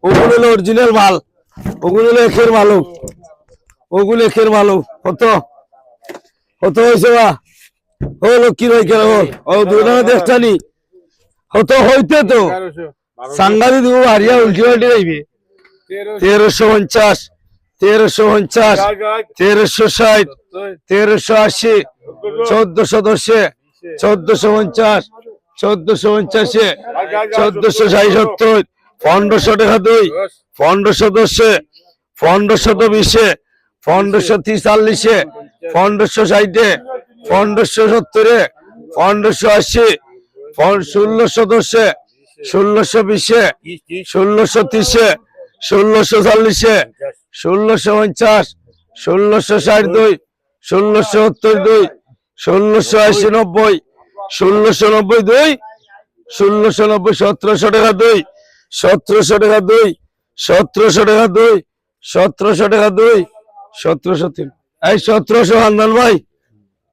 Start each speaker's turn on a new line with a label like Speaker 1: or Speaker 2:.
Speaker 1: ওগুলো হলো অরিজিনাল মাল, ওগুলো হলো এখের মালু, ওগুলো এখের মালু। কত কত হয়েছে বা ও লক্ষ্মীর ভাই কেন ও দুটা দেখছানি কত হইতে তো সাংঘাতি দিব হারিয়া উল্টি পাল্টি যাইবে 1350, 1350, 1360, 1380, 1410, 1450, 1450, 1460, 1500 টাকা দুই, 1510, 1520, 1540, 1560, 1570, 1580, 1610, 1620, 1630, 1640, 1650, 1662, 1672, 1680, 1692, 1690, 1700 টাকা দুই, 1700 টাকা দুই, 1700 টাকা দুই, 1700 টাকা দুই, 1703 এই 1700 হান্নান ভাই।